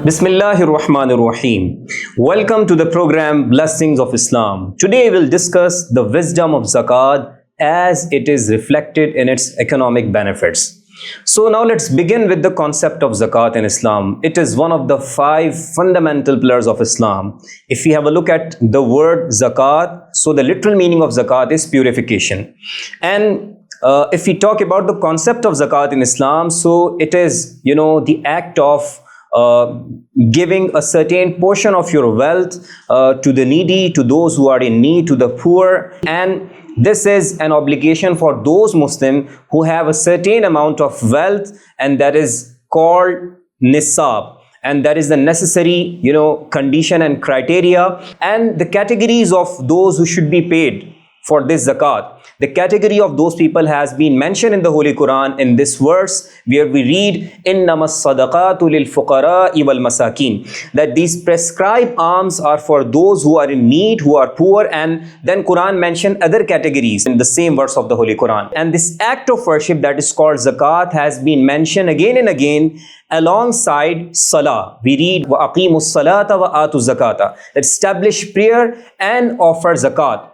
Bismillahir Rahmanir Rahim. Welcome to the program Blessings of Islam. Today we'll discuss the wisdom of zakat as it is reflected in its economic benefits. So now let's begin with the concept of zakat in Islam. It is one of the 5 fundamental pillars of Islam. If we have a look at the word zakat, so the literal meaning of zakat is purification. And if we talk about the concept of zakat in Islam, so it is, the act of giving a certain portion of your wealth to the needy, to those who are in need, to the poor. And this is an obligation for those Muslims who have a certain amount of wealth, and that is called nisab. And that is the necessary, condition and criteria, and the categories of those who should be paid for this zakat. The category of those people has been mentioned in the Holy Quran in this verse, where we read, إِنَّمَا الصَّدَقَاتُ لِلْفُقَرَاءِ وَالْمَسَاكِينَ, that these prescribed alms are for those who are in need, who are poor. And then Quran mentioned other categories in the same verse of the Holy Quran. And this act of worship that is called zakat has been mentioned again and again alongside salah. We read, وَأَقِيمُوا الصَّلَاةَ وَآتُوا الزَّكَاةَ, establish prayer and offer zakat.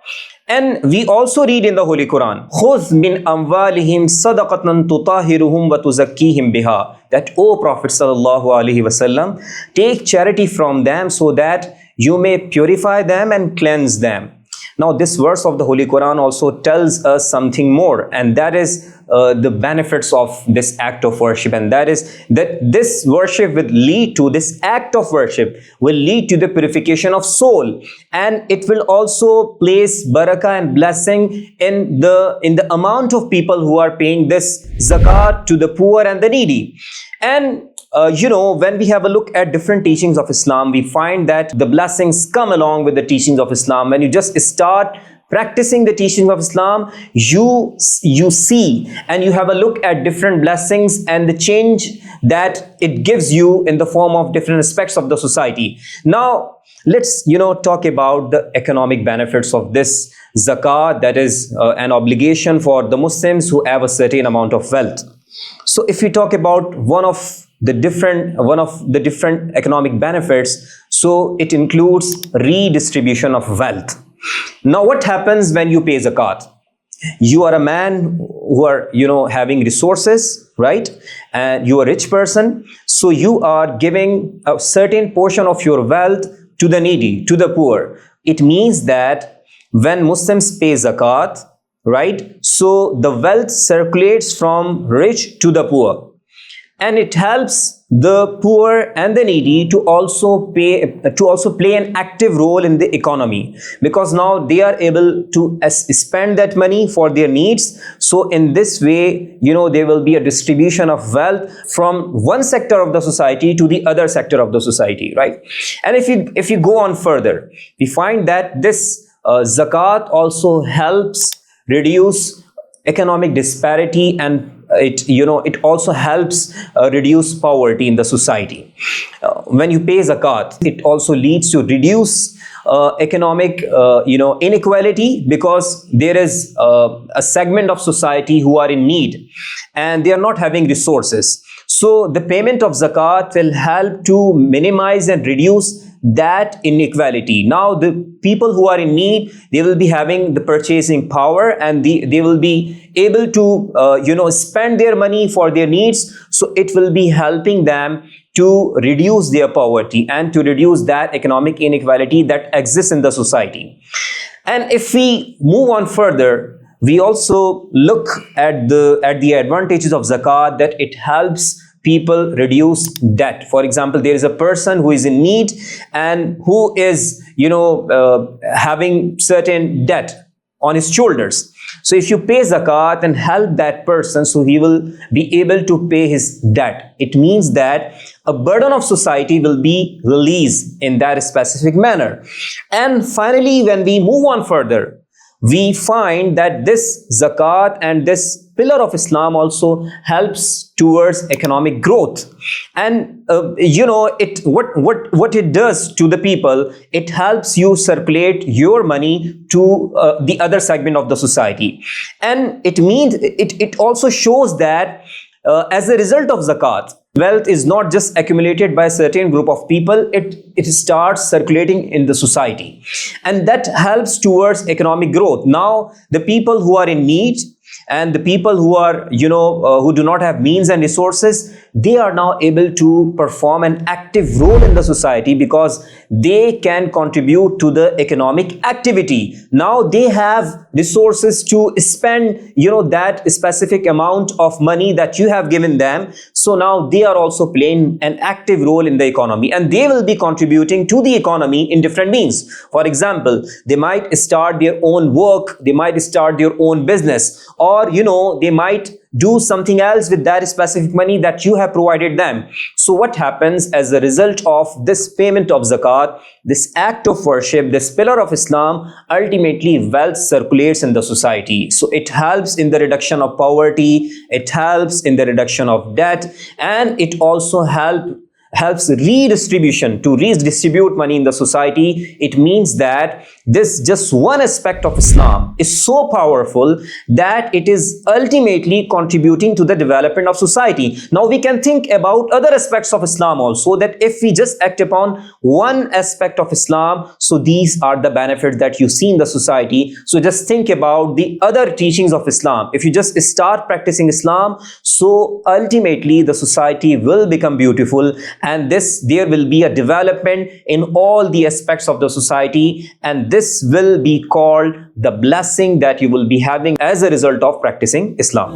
And we also read in the Holy Quran, خُذْ مِنْ أَمْوَالِهِمْ صَدَقَةً تُطَهِّرُهُمْ وَتُزَكِّيهِمْ بِهَا, that, O Prophet sallallahu alaihi wasallam, take charity from them so that you may purify them and cleanse them. Now this verse of the Holy Quran also tells us something more, and that is the benefits of this act of worship, and that is that this worship will lead to, this act of worship will lead to the purification of soul, and it will also place barakah and blessing in the amount of people who are paying this zakat to the poor and the needy. And when we have a look at different teachings of Islam, we find that the blessings come along with the teachings of Islam. When you just start practicing the teaching of Islam, you see and you have a look at different blessings and the change that it gives you in the form of different aspects of the society. Now let's talk about the economic benefits of this zakat, that is an obligation for the Muslims who have a certain amount of wealth. So if we talk about one of the different economic benefits, so it includes redistribution of wealth. Now what happens when you pay zakat? You are a man who are having resources, right? And you are a rich person, so you are giving a certain portion of your wealth to the needy, to the poor. It means that when Muslims pay zakat, right, so the wealth circulates from rich to the poor, and it helps the poor and the needy to also play an active role in the economy, because now they are able to spend that money for their needs. So in this way, there will be a distribution of wealth from one sector of the society to the other sector of the society, right? And if you go on further, we find that this zakat also helps reduce economic disparity, and it also helps reduce poverty in the society. When you pay zakat, it also leads to reduce economic inequality, because there is a segment of society who are in need and they are not having resources. So the payment of zakat will help to minimize and reduce that inequality. Now the people who are in need, they will be having the purchasing power, and they will be able to spend their money for their needs. So it will be helping them to reduce their poverty and to reduce that economic inequality that exists in the society. And if we move on further, we also look at the advantages of zakat, that it helps people reduce debt. For example, there is a person who is in need and who is having certain debt on his shoulders. So if you pay zakat and help that person, so he will be able to pay his debt. It means that a burden of society will be released in that specific manner. And finally, when we move on further, we find that this zakat and this pillar of Islam also helps towards economic growth. And what it does to the people, it helps you circulate your money to the other segment of the society. And it means it also shows that as a result of zakat, wealth is not just accumulated by a certain group of people, it starts circulating in the society, and that helps towards economic growth. Now the people who are in need and the people who are who do not have means and resources, they are now able to perform an active role in the society because they can contribute to the economic activity. Now they have resources to spend that specific amount of money that you have given them. So now they are also playing an active role in the economy, and they will be contributing to the economy in different means. For example, they might start their own work, they might start their own business, or they might do something else with that specific money that you have provided them. So what happens as a result of this payment of zakat, this act of worship, this pillar of Islam, ultimately wealth circulates in the society. So it helps in the reduction of poverty, it helps in the reduction of debt, and it also helps redistribution, to redistribute money in the society. It means that this just one aspect of Islam is so powerful that it is ultimately contributing to the development of society. Now we can think about other aspects of Islam also, that if we just act upon one aspect of Islam, so these are the benefits that you see in the society. So just think about the other teachings of Islam. If you just start practicing Islam, so ultimately the society will become beautiful, and there will be a development in all the aspects of the society, and this will be called the blessing that you will be having as a result of practicing Islam.